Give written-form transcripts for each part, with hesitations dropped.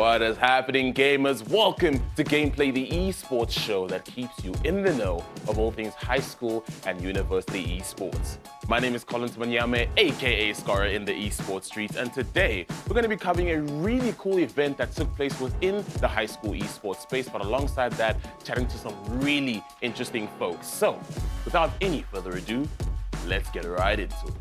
What is happening, gamers? Welcome to Gameplay, the eSports show that keeps you in the know of all things high school and university eSports. My name is Collins Manyame, aka Curo in the eSports streets, and today we're going to be covering a really cool event that took place within the high school eSports space, but alongside that, chatting to some really interesting folks. So, without any further ado, let's get right into it.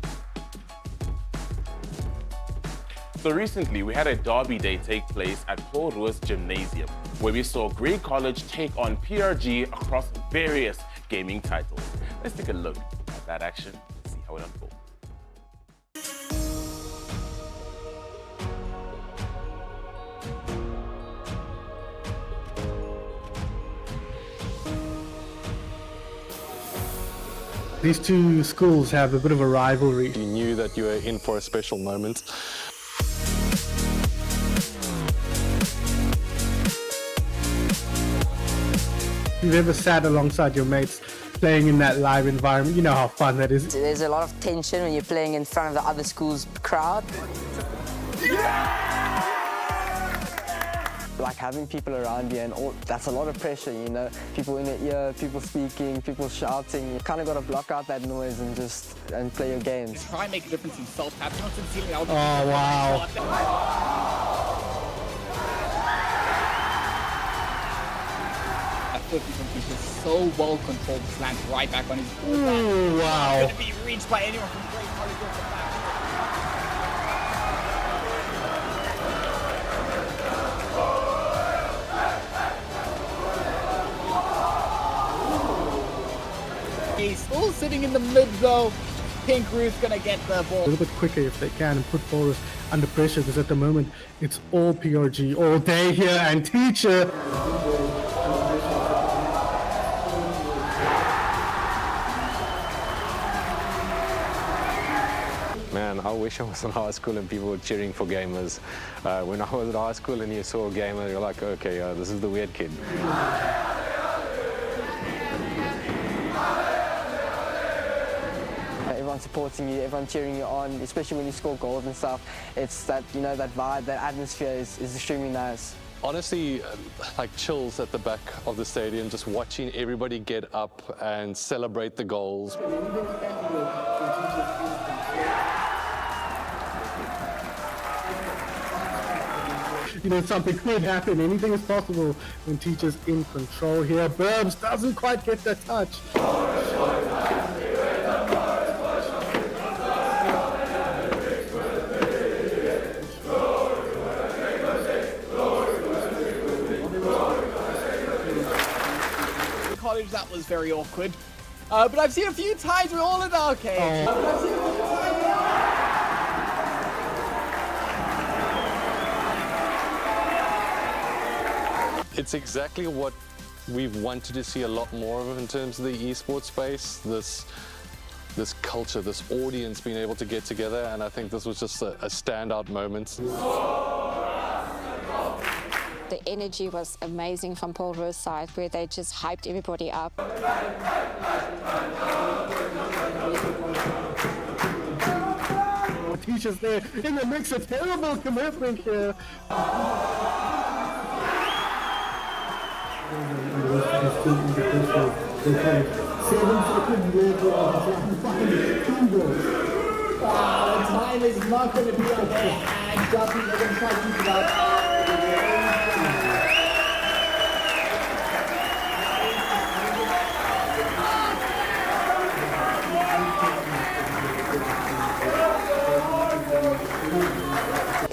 So recently, we had a derby day take place at Curo's Gymnasium, where we saw Grey College take on PRG across various gaming titles. Let's take a look at that action and see how it unfolds. These two schools have a bit of a rivalry. You knew that you were in for a special moment. If you've ever sat alongside your mates playing in that live environment, you know how fun that is. There's a lot of tension when you're playing in front of the other school's crowd. Like having people around you and all, that's a lot of pressure, you know. People in your ear, people speaking, people shouting. You kind of got to block out that noise and just play your games. Try and make a difference in self-tap, not sincerely. Oh, wow. A 50 from Peter, so well controlled, slant right back on his ball. Ooh, wow. Going to be reached by anyone from Grey College off the back. He's still sitting in the mid though. Pink Ruth's gonna get the ball. A little bit quicker if they can and put bowlers under pressure, because at the moment it's all PRG all day here, and teacher. Man, I wish I was in high school and people were cheering for gamers. When I was at high school and you saw a gamer, you're like, okay, this is the weird kid. Everyone's supporting you, everyone cheering you on, especially when you score goals and stuff. It's that, you know, that vibe, that atmosphere is extremely nice. Honestly, like chills at the back of the stadium, just watching everybody get up and celebrate the goals. You know, something could happen. Anything is possible when teacher's in control here. Burbs doesn't quite get that touch. College, that was very awkward. But I've seen a few times we're all in the arcade. It's exactly what we've wanted to see a lot more of in terms of the esports space. This culture, this audience being able to get together, and I think this was just a standout moment. The energy was amazing from Paul Rowe's side, where they just hyped everybody up. Teacher's there in the mix, a terrible commitment here. The time is not going to be on there, and Duffy, they're going to try to keep it up.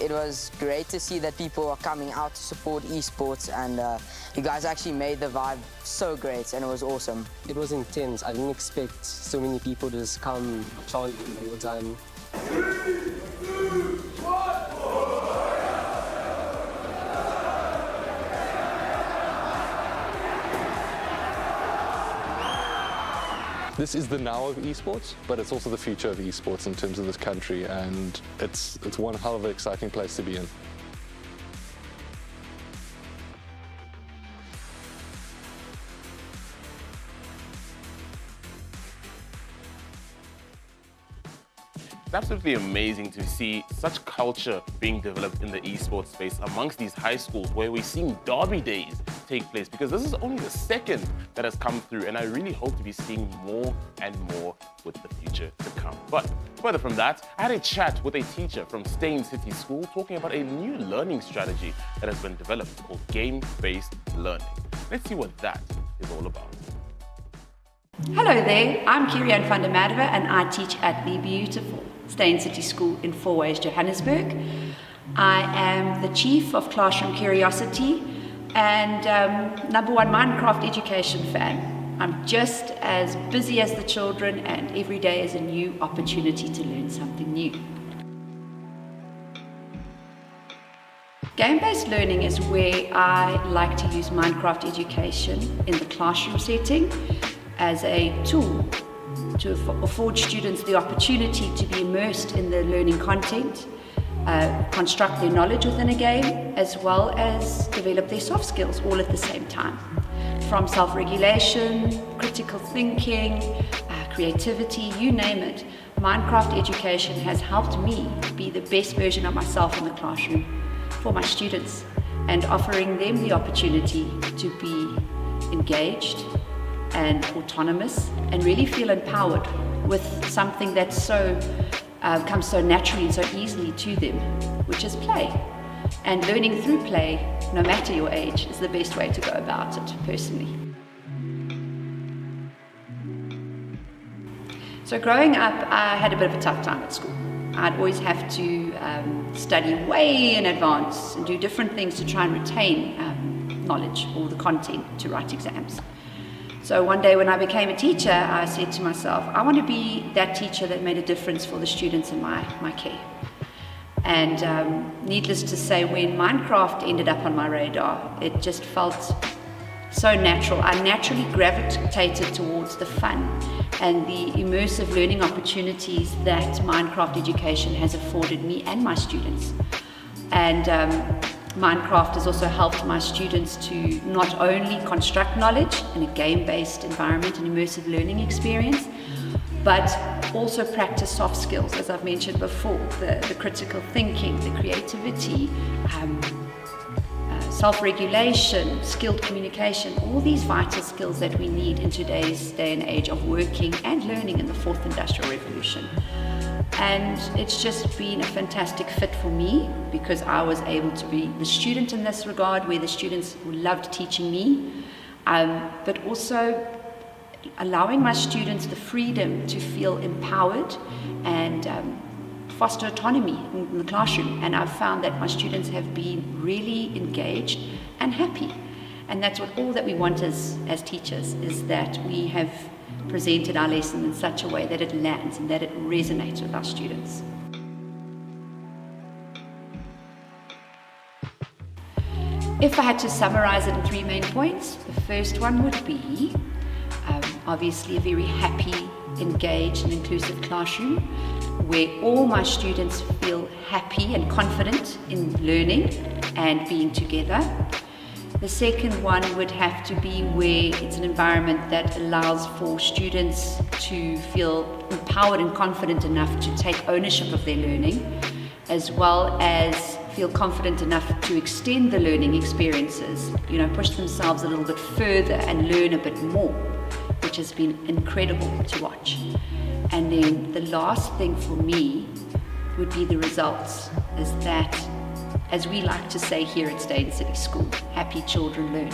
It was great to see that people are coming out to support esports, and you guys actually made the vibe so great, and it was awesome. It was intense. I didn't expect so many people to just come chanting all the time. This is the now of esports, but it's also the future of esports in terms of this country, and it's one hell of an exciting place to be in. It's absolutely amazing to see such culture being developed in the esports space amongst these high schools where we're seeing derby days take place, because this is only the second that has come through, and I really hope to be seeing more and more with the future to come. But further from that, I had a chat with a teacher from Stain City School talking about a new learning strategy that has been developed called game-based learning. Let's see what that is all about. Hello there, I'm Kiran M and I teach at the beautiful Stain City School in Fourways, Johannesburg. I am the Chief of Classroom Curiosity and #1 Minecraft education fan. I'm just as busy as the children, and every day is a new opportunity to learn something new. Game-based learning is where I like to use Minecraft education in the classroom setting as a tool to afford students the opportunity to be immersed in the learning content, construct their knowledge within a game, as well as develop their soft skills all at the same time. From self-regulation, critical thinking, creativity, you name it, Minecraft education has helped me be the best version of myself in the classroom for my students, and offering them the opportunity to be engaged and autonomous and really feel empowered with something that's comes so naturally and so easily to them, which is play. And learning through play, no matter your age, is the best way to go about it, personally. So growing up, I had a bit of a tough time at school. I'd always have to study way in advance and do different things to try and retain knowledge or the content to write exams. So one day when I became a teacher, I said to myself, I want to be that teacher that made a difference for the students in my care. And needless to say, when Minecraft ended up on my radar, it just felt so natural. I naturally gravitated towards the fun and the immersive learning opportunities that Minecraft education has afforded me and my students. And Minecraft has also helped my students to not only construct knowledge in a game-based environment and immersive learning experience, but also practice soft skills, as I've mentioned before, the critical thinking, the creativity, self-regulation, skilled communication, all these vital skills that we need in today's day and age of working and learning in the fourth industrial revolution. And it's just been a fantastic fit for me, because I was able to be the student in this regard, where the students loved teaching me, but also allowing my students the freedom to feel empowered and foster autonomy in the classroom. And I've found that my students have been really engaged and happy. And that's all that we want as teachers, is that we have presented our lesson in such a way that it lands and that it resonates with our students. If I had to summarize it in 3 main points, the first one would be obviously a very happy, engaged and inclusive classroom where all my students feel happy and confident in learning and being together. The second one would have to be where it's an environment that allows for students to feel empowered and confident enough to take ownership of their learning, as well as feel confident enough to extend the learning experiences, push themselves a little bit further and learn a bit more, which has been incredible to watch. And then the last thing for me would be the results, is that, as we like to say here at Stain City School, happy children learn,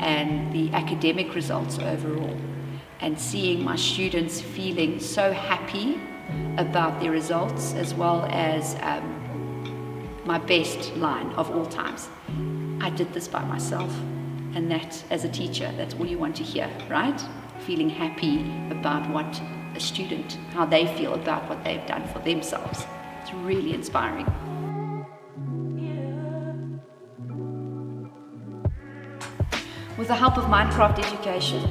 and the academic results overall, and seeing my students feeling so happy about their results, as well as my best line of all times, I did this by myself. And that, as a teacher, that's all you want to hear, right? Feeling happy about what a student, how they feel about what they've done for themselves. It's really inspiring. With the help of Minecraft education,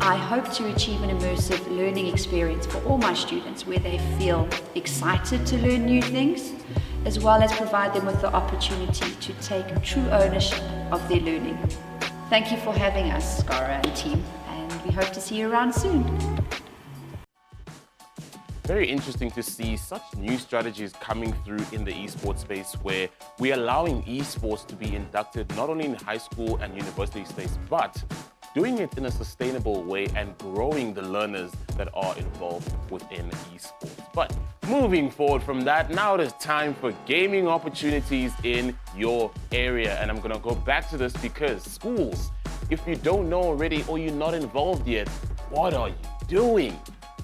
I hope to achieve an immersive learning experience for all my students where they feel excited to learn new things, as well as provide them with the opportunity to take true ownership of their learning. Thank you for having us, Curo and team, and we hope to see you around soon. very interesting to see such new strategies coming through in the esports space, where we're allowing esports to be inducted not only in high school and university space, but doing it in a sustainable way and growing the learners that are involved within esports. But moving forward from that, now it is time for gaming opportunities in your area. And I'm gonna go back to this because schools, if you don't know already or you're not involved yet, what are you doing?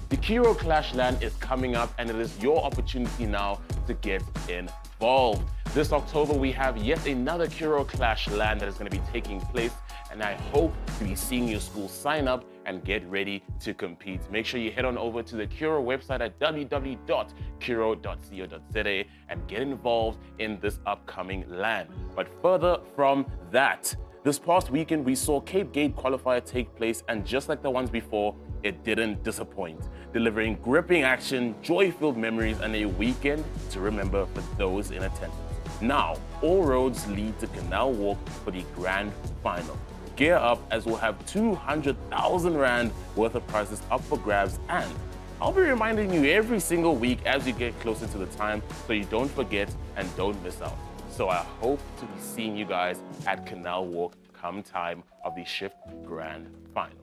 The Curo Clash LAN is coming up and it is your opportunity now to get involved. This October, we have yet another Curo Clash LAN that is going to be taking place, and I hope to be seeing your school sign up and get ready to compete. Make sure you head on over to the Curo website at www.curo.co.za and get involved in this upcoming LAN. But further from that, this past weekend we saw Cape Gate qualifier take place, and just like the ones before, it didn't disappoint, delivering gripping action, joy-filled memories, and a weekend to remember for those in attendance. Now, all roads lead to Canal Walk for the grand final. Gear up as we'll have 200,000 Rand worth of prizes up for grabs, and I'll be reminding you every single week as you get closer to the time so you don't forget and don't miss out. So I hope to be seeing you guys at Canal Walk come time of the Shift Grand Final.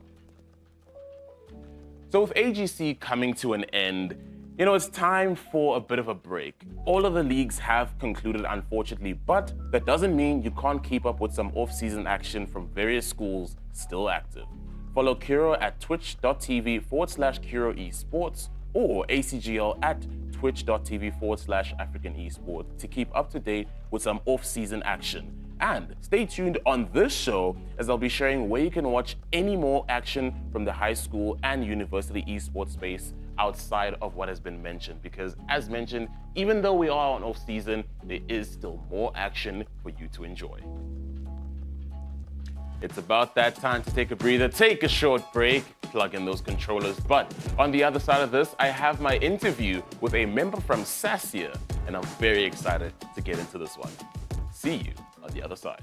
So with AGC coming to an end, it's time for a bit of a break. All of the leagues have concluded, unfortunately, but that doesn't mean you can't keep up with some off-season action from various schools still active. Follow Curo at twitch.tv/Curo eSports or ACGL at twitch.tv/African eSports to keep up to date with some off-season action. And stay tuned on this show as I'll be sharing where you can watch any more action from the high school and university esports space outside of what has been mentioned. Because as mentioned, even though we are on off season, there is still more action for you to enjoy. It's about that time to take a breather, take a short break, plug in those controllers. But on the other side of this, I have my interview with a member from Sassia, and I'm very excited to get into this one. See you on the other side.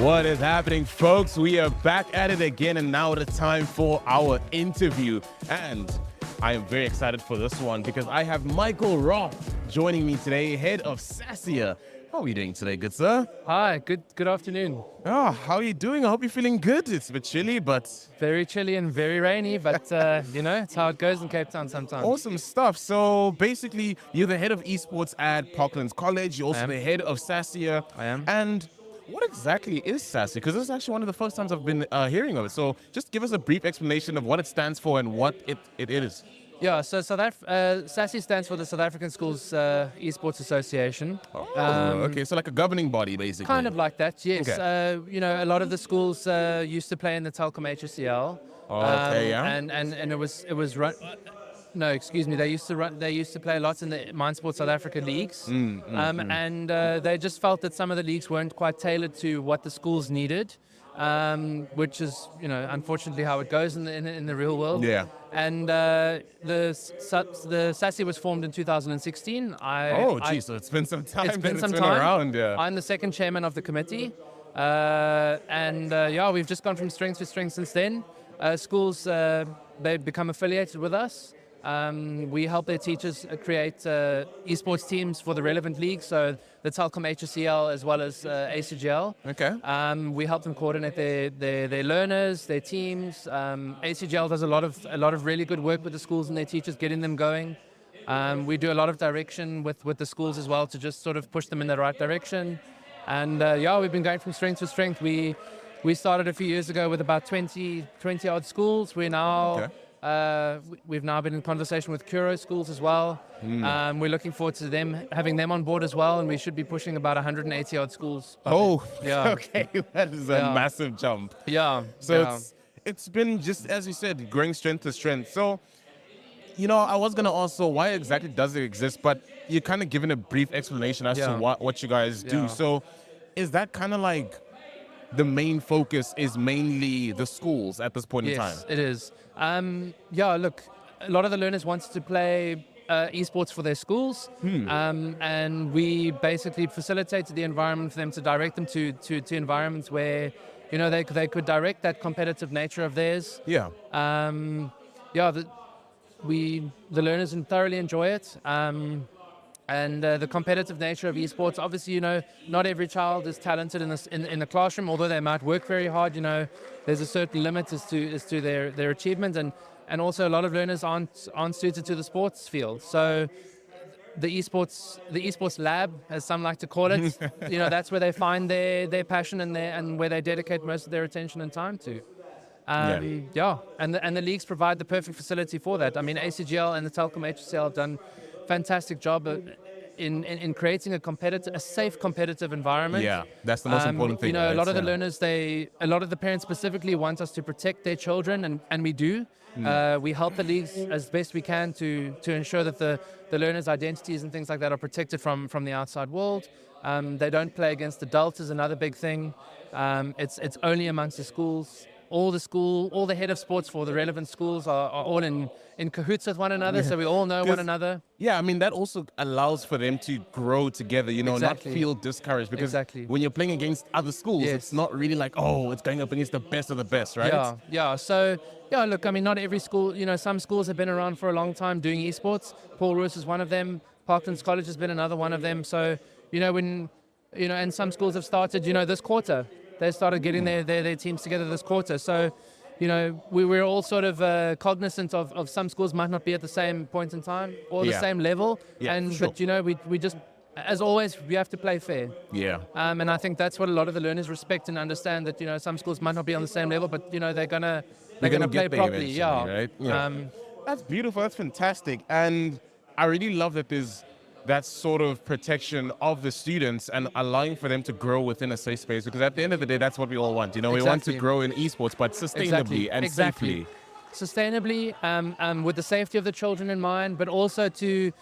What is happening, folks? We are back at it again, and now it's time for our interview. And I am very excited for this one because I have Michael Roth joining me today, head of Sassia. How are you doing today, good sir? Hi, good afternoon. Oh, how are you doing? I hope you're feeling good. It's a bit chilly, but... Very chilly and very rainy, but you know, it's how it goes in Cape Town sometimes. Awesome stuff. So basically, you're the head of esports at Parklands College. You're also the head of Sassia. I am. And what exactly is Sassia? Because this is actually one of the first times I've been hearing of it. So just give us a brief explanation of what it stands for and what it is. Yeah, so SASI stands for the South African Schools Esports Association. Oh, okay. So like a governing body, basically. Kind of like that, yes. Okay. You know, a lot of the schools used to play in the Telkom HSCL. Okay, yeah. And it was run. No, excuse me. They used to play a lot in the Mindsport South Africa leagues, and they just felt that some of the leagues weren't quite tailored to what the schools needed, which is, you know, unfortunately how it goes in the real world. Yeah. And the SASI was formed in 2016. So it's been some time. It's been some been time. around, yeah. I'm the second chairman of the committee, we've just gone from strength to strength since then. Schools they've become affiliated with us. We help their teachers create esports teams for the relevant leagues, so the Telkom HSCL as well as ACGL. Okay. We help them coordinate their learners, their teams. ACGL does a lot of really good work with the schools and their teachers, getting them going. We do a lot of direction with the schools as well to just sort of push them in the right direction. And we've been going from strength to strength. We started a few years ago with about 20 odd schools. We're now... Okay. We've now been in conversation with Curo schools as well. We're looking forward to having them on board as well, and we should be pushing about 180 odd schools. Yeah. Okay, that is a massive jump. Yeah. So it's been, just as you said, growing strength to strength. So, you know, I was going to ask, so why exactly does it exist? But you're kind of giving a brief explanation as to what you guys do. Yeah. So is that kind of like the main focus is mainly the schools at this point in time? Yes, it is. Look, a lot of the learners wanted to play esports for their schools, and we basically facilitated the environment for them to direct them to environments where, you know, they could direct that competitive nature of theirs. Yeah. The learners thoroughly enjoy it. And the competitive nature of esports, obviously, you know, not every child is talented in the classroom, although they might work very hard. You know, there's a certain limit as to their achievement, and also a lot of learners aren't suited to the sports field. So the esports lab, as some like to call it, you know, that's where they find their passion and where they dedicate most of their attention and time to. And the leagues provide the perfect facility for that. I mean, ACGL and the Telkom HSCL have done fantastic job in creating a safe competitive environment. Yeah, that's the most important thing. You know, right? a lot of the learners, a lot of the parents specifically want us to protect their children, and we do. We help the leagues as best we can to ensure that the learners' identities and things like that are protected from the outside world. They don't play against adults is another big thing. It's only amongst the schools. All the head of sports for the relevant schools are all in cahoots with one another, so we all know one another. Yeah, I mean, that also allows for them to grow together, you know, not feel discouraged. Because when you're playing against other schools, it's not really like, oh, it's going up against the best of the best, right? Yeah. So, look, I mean, not every school, you know, some schools have been around for a long time doing esports. Paul Roos is one of them. Parklands College has been another one of them. So, you know, and some schools have started, you know, this quarter. They started getting their teams together this quarter. So, you know, we're all sort of cognizant of some schools might not be at the same point in time or the same level. But, you know, we just, as always, we have to play fair. Yeah. And I think that's what a lot of the learners respect and understand, that, you know, some schools might not be on the same level, but, you know, they're gonna play properly. Right? Yeah. That's beautiful. That's fantastic. And I really love that there's that sort of protection of the students and allowing for them to grow within a safe space, because at the end of the day, that's what we all want. You know, we want to grow in esports, but sustainably and safely. Sustainably, with the safety of the children in mind, but also to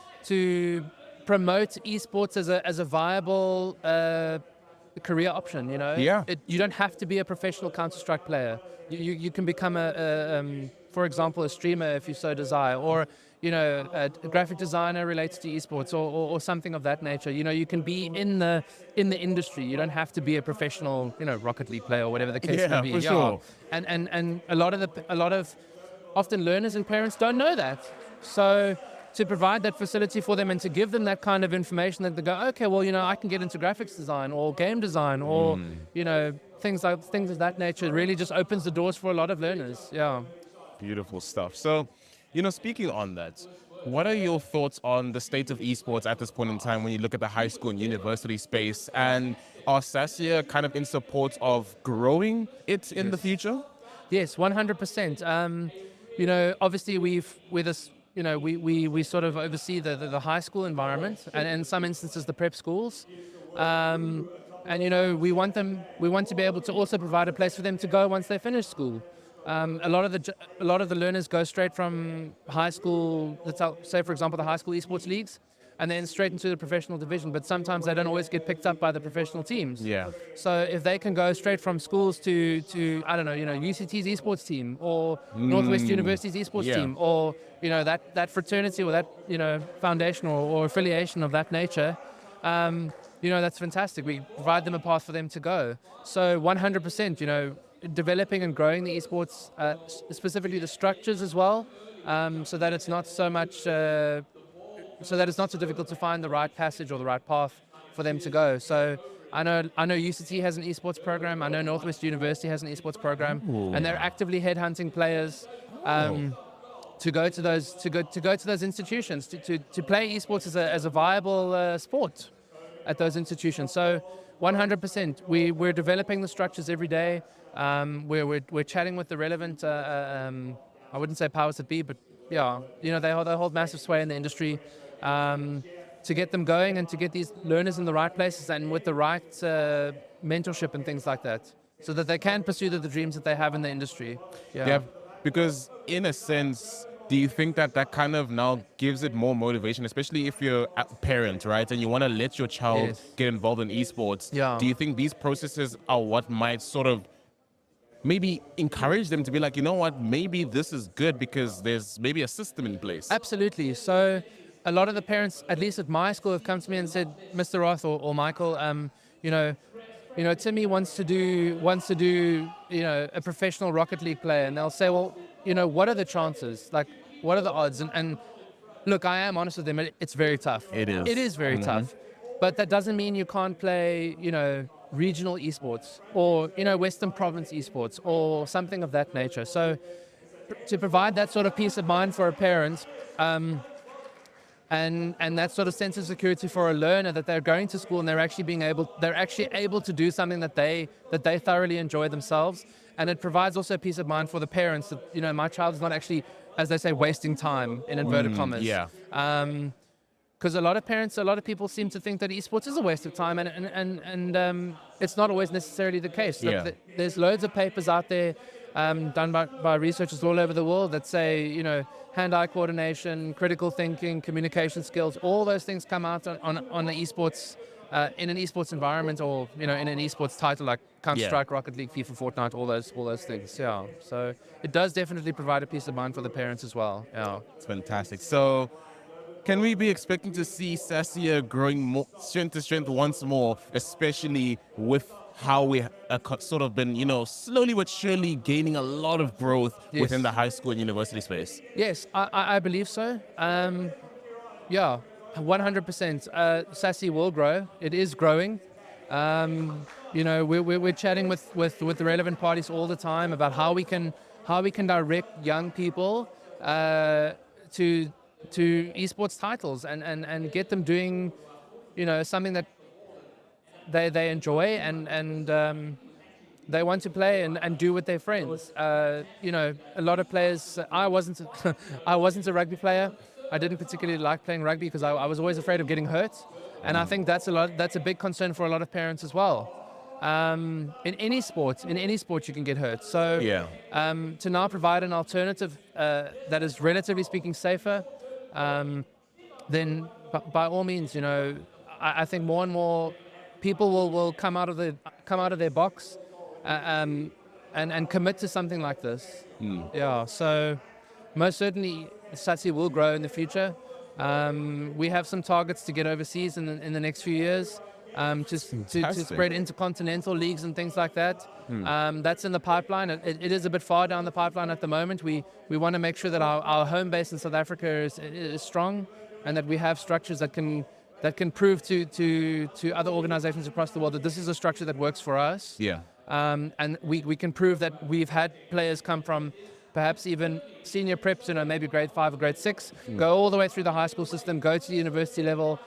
promote esports as a viable career option. You know, you don't have to be a professional Counter-Strike player. You can become for example, a streamer if you so desire, or a graphic designer related to esports or something of that nature. You can be in the industry. You don't have to be a professional, Rocket League player or whatever the case may be. For sure. And a lot of often learners and parents don't know that. So to provide that facility for them and to give them that kind of information that they go, okay, well, I can get into graphics design or game design or, things of that nature really just opens the doors for a lot of learners. Yeah. Beautiful stuff. So, speaking on that, what are your thoughts on the state of esports at this point in time when you look at the high school and university space? And are SASIA kind of in support of growing it in the future? Yes, 100%. Obviously we sort of oversee the high school environment and in some instances the prep schools. We want to be able to also provide a place for them to go once they finish school. A lot of the learners go straight from high school, say for example the high school esports leagues, and then straight into the professional division. But sometimes they don't always get picked up by the professional teams. Yeah. So if they can go straight from schools to I don't know, UCT's esports team or Northwest University's esports team, or that fraternity or that foundation or affiliation of that nature. That's fantastic. We provide them a path for them to go. So 100%, developing and growing the esports, specifically the structures as well, so that it's not so difficult to find the right passage or the right path for them to go. So I know UCT has an esports program. I know Northwest University has an esports program, and they're actively headhunting players to go to those institutions to play esports as a viable sport at those institutions. So 100%, we're developing the structures every day. We're chatting with the relevant, I wouldn't say powers that be, but yeah, they hold massive sway in the industry to get them going and to get these learners in the right places and with the right mentorship and things like that, so that they can pursue the dreams that they have in the industry. Yeah, because in a sense, do you think that kind of now gives it more motivation, especially if you're a parent, right, and you want to let your child get involved in esports? Yeah. Do you think these processes are what might sort of maybe encourage them to be like, maybe this is good because there's maybe a system in place? Absolutely. So a lot of the parents, at least at my school, have come to me and said, Mr. Roth or Michael, Timmy wants to do a professional Rocket League player, and they'll say, well, what are the chances? Like, what are the odds? And look, I am honest with them. It's very tough. It is. It is very tough. But that doesn't mean you can't play, regional esports or, Western Province esports or something of that nature. So to provide that sort of peace of mind for a parent, and that sort of sense of security for a learner that they're going to school and they're actually able to do something that they thoroughly enjoy themselves. And it provides also peace of mind for the parents that, my child is not actually, as they say, wasting time in inverted commas. Yeah. Because a lot of people seem to think that esports is a waste of time, and it's not always necessarily the case. Look, there's loads of papers out there done by researchers all over the world that say, hand-eye coordination, critical thinking, communication skills, all those things come out on the esports, in an esports environment, or in an esports title like Counter-Strike, Rocket League, FIFA, Fortnite, all those things. Yeah. So it does definitely provide a peace of mind for the parents as well. Yeah. It's fantastic. So can we be expecting to see SASIA growing more, strength to strength once more, especially with how we have sort of been, slowly but surely gaining a lot of growth within the high school and university space? Yes, I believe so. 100%. SASI will grow. It is growing. We're chatting with the relevant parties all the time about how we can direct young people to esports titles and get them doing, something that they enjoy and they want to play and do with their friends. A lot of players. I wasn't a rugby player. I didn't particularly like playing rugby because I was always afraid of getting hurt, and I think that's a big concern for a lot of parents as well. In any sport you can get hurt. So to now provide an alternative that is relatively speaking safer, then by all means, I think more and more people will come out of their box and commit to something like this. Yeah. So most certainly, SATSI will grow in the future. We have some targets to get overseas in the next few years, just to spread intercontinental leagues and things like that. That's in the pipeline. It is a bit far down the pipeline at the moment. We want to make sure that our home base in South Africa is strong, and that we have structures that can prove to other organizations across the world that this is a structure that works for us. Yeah. And we can prove that we've had players come from perhaps even senior preps, maybe grade 5 or grade 6, go all the way through the high school system, go to the university level,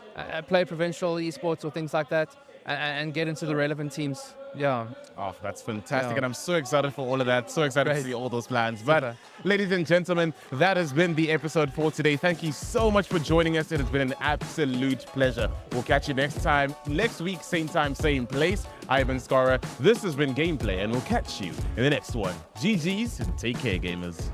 play provincial esports or things like that, and get into the relevant teams. Yeah. Oh, that's fantastic. Yeah. And I'm so excited for all of that. So excited Great. to see all those plans. Super. But ladies and gentlemen, that has been the episode for today. Thank you so much for joining us. It has been an absolute pleasure. We'll catch you next time, next week, same time, same place. I've been Curo. This has been Gameplay, and we'll catch you in the next one. GG's and take care, gamers.